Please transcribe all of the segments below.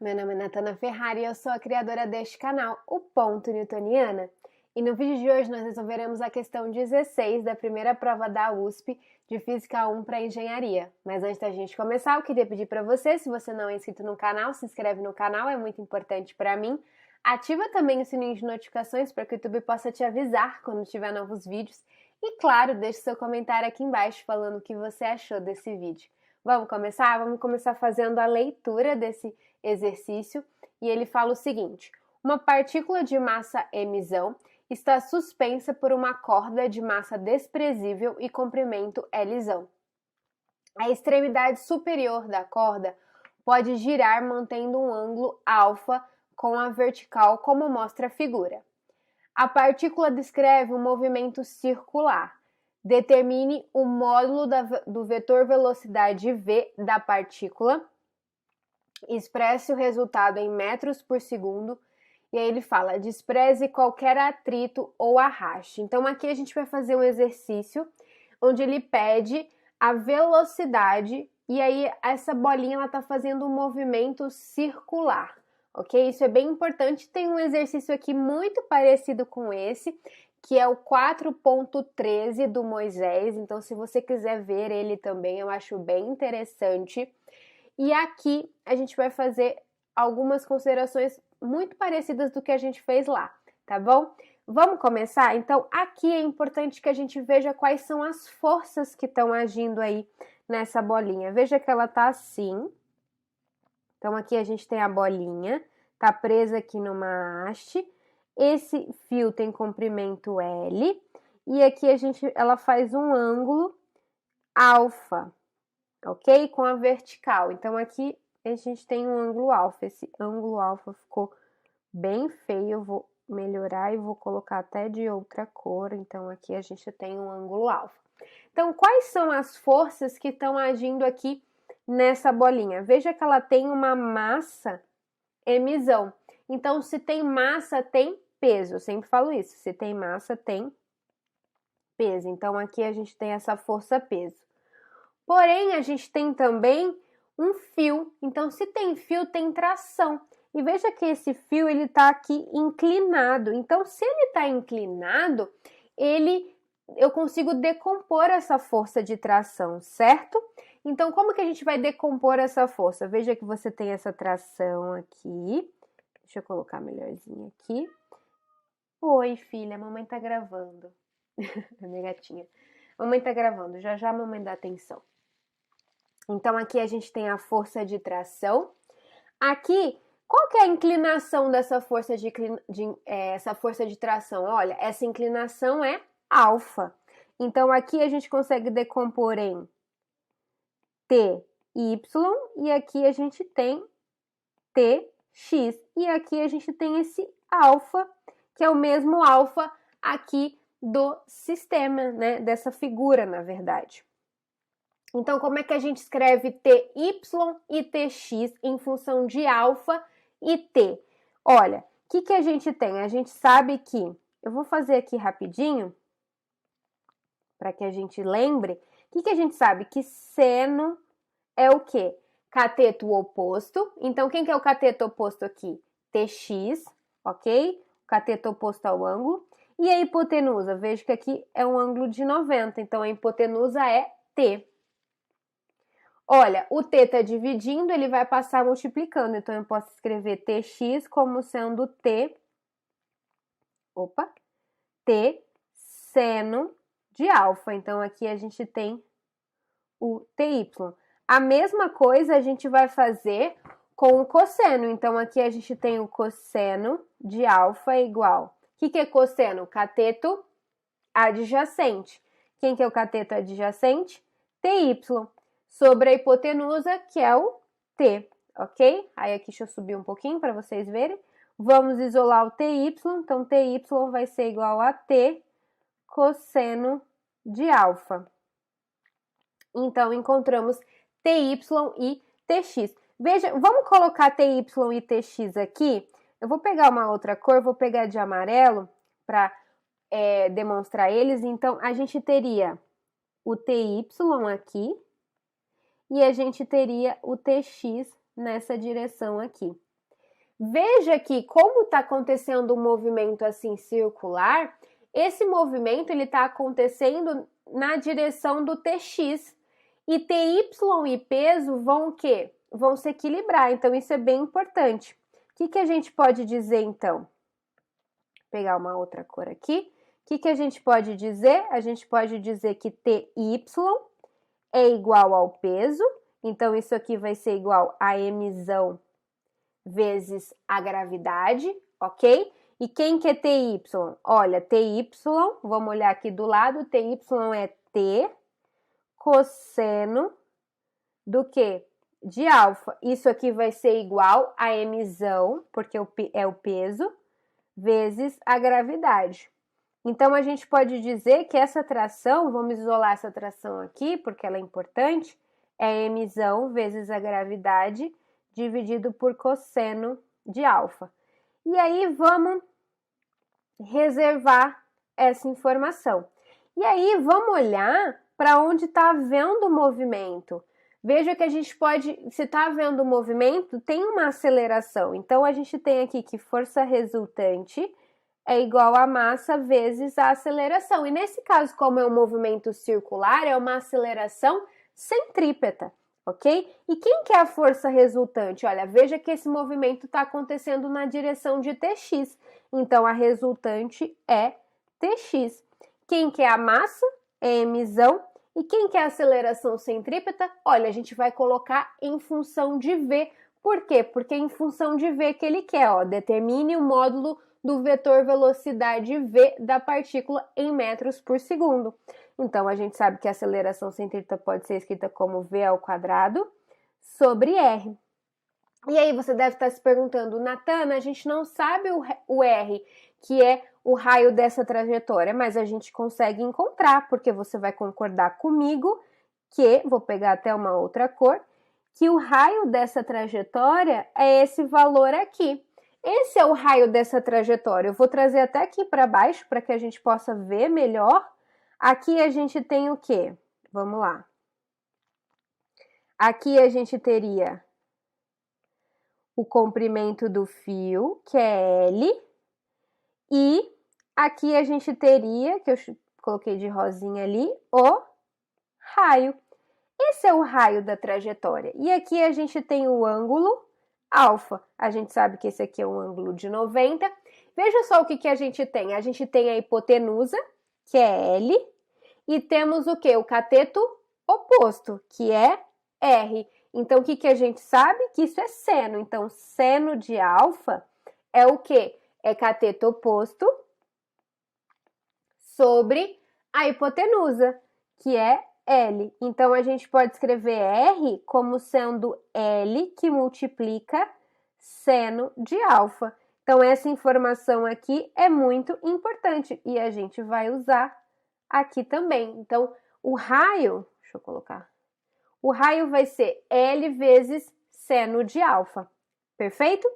meu nome é Natana Ferrari e eu sou a criadora deste canal, o Ponto Newtoniana. E no vídeo de hoje nós resolveremos a questão 16 da primeira prova da USP de Física 1 para Engenharia. Mas antes da gente começar, eu queria pedir para você, se você não é inscrito no canal, se inscreve no canal, é muito importante para mim. Ativa também o sininho de notificações para que o YouTube possa te avisar quando tiver novos vídeos. E claro, deixe seu comentário aqui embaixo falando o que você achou desse vídeo. Vamos começar? Vamos começar fazendo a leitura desse exercício. E ele fala o seguinte: uma partícula de massa mzão está suspensa por uma corda de massa desprezível e comprimento Lzão. A extremidade superior da corda pode girar mantendo um ângulo alfa com a vertical, como mostra a figura. A partícula descreve um movimento circular. Determine o módulo do vetor velocidade v da partícula. Expresse o resultado em metros por segundo. E aí ele fala, despreze qualquer atrito ou arraste. Então aqui a gente vai fazer um exercício onde ele pede a velocidade e aí essa bolinha ela está fazendo um movimento circular. Ok? Isso é bem importante. Tem um exercício aqui muito parecido com esse, que é o 4.13 do Moisés. Então, se você quiser ver ele também, eu acho bem interessante. E aqui a gente vai fazer algumas considerações muito parecidas do que a gente fez lá, tá bom? Vamos começar? Então, aqui é importante que a gente veja quais são as forças que estão agindo aí nessa bolinha. Veja que ela tá assim. Então, aqui a gente tem a bolinha, tá presa aqui numa haste. Esse fio tem comprimento L. E aqui ela faz um ângulo alfa, ok? Com a vertical. Então, aqui a gente tem um ângulo alfa. Esse ângulo alfa ficou bem feio. Eu vou melhorar e vou colocar até de outra cor. Então, aqui a gente tem um ângulo alfa. Então, quais são as forças que estão agindo aqui nessa bolinha? Veja que ela tem uma massa mzão. Então, se tem massa, tem peso. Eu sempre falo isso. Se tem massa, tem peso. Então, aqui a gente tem essa força-peso. Porém, a gente tem também um fio. Então, se tem fio, tem tração. E veja que esse fio, ele está aqui inclinado. Então, se ele está inclinado, eu consigo decompor essa força de tração, certo? Então, como que a gente vai decompor essa força? Veja que você tem essa tração aqui. Deixa eu colocar melhorzinho aqui. Oi, filha, a mamãe tá gravando. A minha gatinha. Mamãe tá gravando, já já a mamãe dá atenção. Então, aqui a gente tem a força de tração. Aqui, qual que é a inclinação dessa força essa força de tração? Olha, essa inclinação é alfa. Então, aqui a gente consegue decompor em Ty, e aqui a gente tem Tx. E aqui a gente tem esse alfa, que é o mesmo alfa aqui do sistema, né? Dessa figura, na verdade. Então, como é que a gente escreve Ty e Tx em função de alfa e T? Olha, o que a gente tem? A gente sabe que... Eu vou fazer aqui rapidinho, para que a gente lembre. O que a gente sabe? Que seno é o quê? Cateto oposto. Então, quem que é o cateto oposto aqui? Tx, ok? O cateto oposto ao ângulo. E a hipotenusa? Veja que aqui é um ângulo de 90, então a hipotenusa é T. Olha, o T está dividindo, ele vai passar multiplicando. Então, eu posso escrever Tx como sendo T seno de alfa. Então, aqui a gente tem o Ty. A mesma coisa a gente vai fazer com o cosseno. Então, aqui a gente tem o cosseno de alfa igual. O que é cosseno? Cateto adjacente. Quem que é o cateto adjacente? Ty. Sobre a hipotenusa, que é o T, ok? Aí aqui deixa eu subir um pouquinho para vocês verem. Vamos isolar o Ty, então Ty vai ser igual a T cosseno de alfa. Então, encontramos Ty e Tx. Veja, vamos colocar Ty e Tx aqui. Eu vou pegar uma outra cor, vou pegar de amarelo para demonstrar eles. Então, a gente teria o Ty aqui e a gente teria o Tx nessa direção aqui, Veja que como está acontecendo um movimento assim circular, esse movimento ele está acontecendo na direção do TX. E TY e peso vão o quê? Vão se equilibrar, então isso é bem importante. O que a gente pode dizer então? Vou pegar uma outra cor aqui. O que a gente pode dizer? A gente pode dizer que TY é igual ao peso, então isso aqui vai ser igual a emissão vezes a gravidade, ok? E quem que é TY? Olha, TY, vamos olhar aqui do lado, TY é T cosseno do quê? De alfa. Isso aqui vai ser igual a emissão, porque é o peso, vezes a gravidade. Então, a gente pode dizer que essa tração, vamos isolar essa tração aqui, porque ela é importante, é a emissão vezes a gravidade dividido por cosseno de alfa. E aí, vamos reservar essa informação. E aí, vamos olhar para onde está havendo o movimento. Veja que a gente pode, se está havendo movimento, tem uma aceleração. Então, a gente tem aqui que força resultante é igual a massa vezes a aceleração. E nesse caso, como é um movimento circular, é uma aceleração centrípeta, ok? E quem que é a força resultante? Olha, veja que esse movimento está acontecendo na direção de TX. Então, a resultante é TX. Quem que é a massa? É a emissão. E quem que é a aceleração centrípeta? Olha, a gente vai colocar em função de V. Por quê? Porque é em função de V que ele quer, ó. Determine o módulo do vetor velocidade V da partícula em metros por segundo. Então, a gente sabe que a aceleração centrípeta pode ser escrita como V ao quadrado sobre R. E aí você deve estar se perguntando, Natana, a gente não sabe o R, que é o raio dessa trajetória, mas a gente consegue encontrar, porque você vai concordar comigo que, vou pegar até uma outra cor, que o raio dessa trajetória é esse valor aqui. Esse é o raio dessa trajetória. Eu vou trazer até aqui para baixo para que a gente possa ver melhor. Aqui a gente tem o quê? Vamos lá. Aqui a gente teria o comprimento do fio, que é L, e aqui a gente teria, que eu coloquei de rosinha ali, o raio. Esse é o raio da trajetória. E aqui a gente tem o ângulo alfa. A gente sabe que esse aqui é um ângulo de 90. Veja só o que a gente tem. A gente tem a hipotenusa, que é L, e temos o quê? O cateto oposto, que é R. Então, o que a gente sabe? Que isso é seno. Então, seno de alfa é o quê? É cateto oposto sobre a hipotenusa, que é L. Então, a gente pode escrever R como sendo L que multiplica seno de alfa. Então, essa informação aqui é muito importante e a gente vai usar aqui também. Então, o raio, deixa eu colocar, o raio vai ser L vezes seno de alfa, perfeito?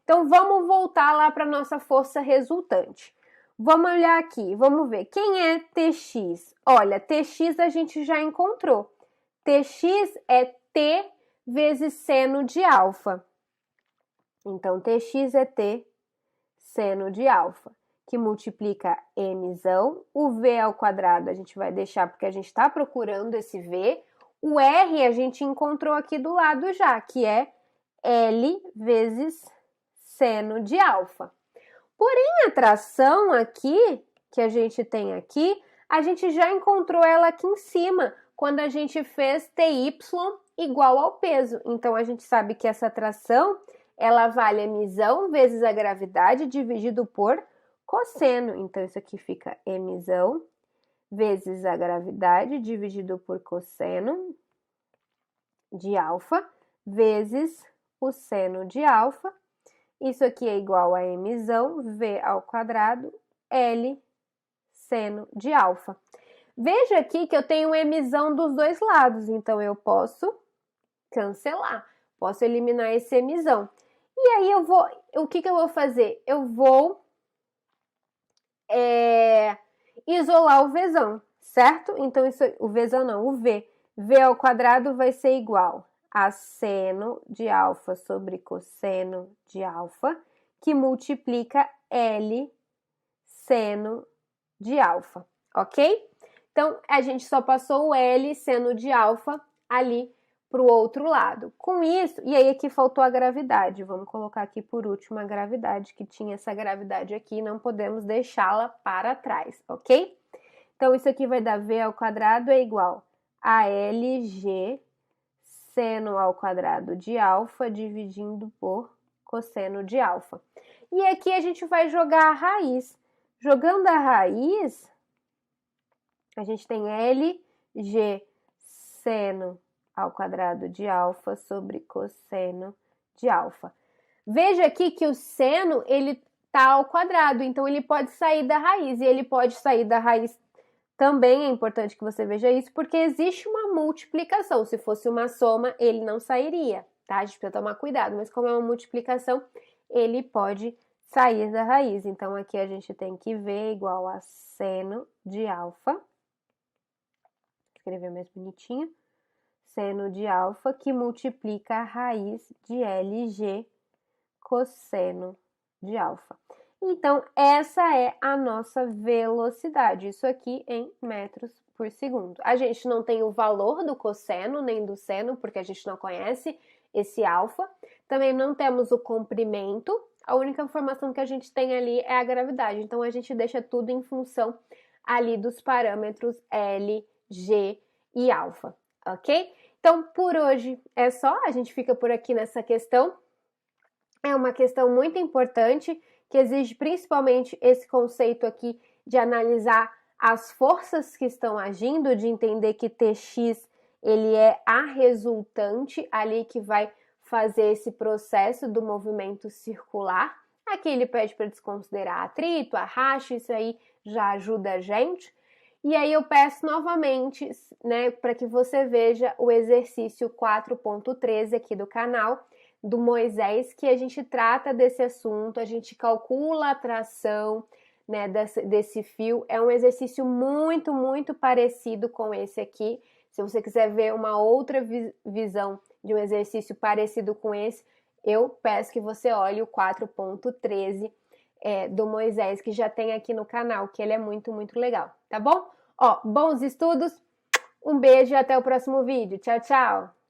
Então, vamos voltar lá para a nossa força resultante. Vamos olhar aqui, vamos ver. Quem é TX? Olha, TX a gente já encontrou. TX é T vezes seno de alfa. Então, TX é T seno de alfa, que multiplica emissão. O V ao quadrado a gente vai deixar porque a gente está procurando esse V. O R a gente encontrou aqui do lado já, que é L vezes seno de alfa. Porém, a tração aqui, que a gente tem aqui, a gente já encontrou ela aqui em cima, quando a gente fez TY igual ao peso. Então, a gente sabe que essa tração, ela vale a emissão vezes a gravidade dividido por cosseno. Então, isso aqui fica emissão vezes a gravidade dividido por cosseno de alfa vezes o seno de alfa. Isso aqui é igual a emissão, V ao quadrado, L seno de alfa. Veja aqui que eu tenho emissão dos dois lados, então eu posso cancelar, posso eliminar esse emissão. E aí o que eu vou fazer? Eu vou isolar o Vzão, certo? Então, o Vzão não, o V. V ao quadrado vai ser igual a seno de alfa sobre cosseno de alfa, que multiplica L seno de alfa, ok? Então, a gente só passou o L seno de alfa ali para o outro lado. Com isso, e aí aqui faltou a gravidade. Vamos colocar aqui por último a gravidade, que tinha essa gravidade aqui, não podemos deixá-la para trás, ok? Então, isso aqui vai dar V ao quadrado é igual a LG seno ao quadrado de alfa dividindo por cosseno de alfa. E aqui a gente vai jogar a raiz. Jogando a raiz, a gente tem LG seno ao quadrado de alfa sobre cosseno de alfa. Veja aqui que o seno, ele tá ao quadrado, então ele pode sair da raiz, e ele pode sair da raiz também, é importante que você veja isso, porque existe uma multiplicação. Se fosse uma soma, ele não sairia, tá? A gente precisa tomar cuidado, mas como é uma multiplicação, ele pode sair da raiz. Então, aqui a gente tem que V igual a seno de alfa. Escrever mais bonitinho. Seno de alfa, que multiplica a raiz de LG cosseno de alfa. Então, essa é a nossa velocidade, isso aqui em metros por segundo. A gente não tem o valor do cosseno nem do seno, porque a gente não conhece esse alfa. Também não temos o comprimento, a única informação que a gente tem ali é a gravidade. Então, a gente deixa tudo em função ali dos parâmetros L, G e alfa, ok? Então, por hoje é só, a gente fica por aqui nessa questão. É uma questão muito importante, que exige principalmente esse conceito aqui de analisar as forças que estão agindo, de entender que Tx, ele é a resultante ali que vai fazer esse processo do movimento circular. Aqui ele pede para desconsiderar atrito, arrasto, isso aí já ajuda a gente. E aí eu peço novamente, né, para que você veja o exercício 4.13 aqui do canal, do Moisés, que a gente trata desse assunto, a gente calcula a tração, né, desse fio. É um exercício muito, muito parecido com esse aqui. Se você quiser ver uma outra visão de um exercício parecido com esse, eu peço que você olhe o 4.13 do Moisés, que já tem aqui no canal, que ele é muito, muito legal, tá bom? Ó, bons estudos, um beijo e até o próximo vídeo. Tchau, tchau!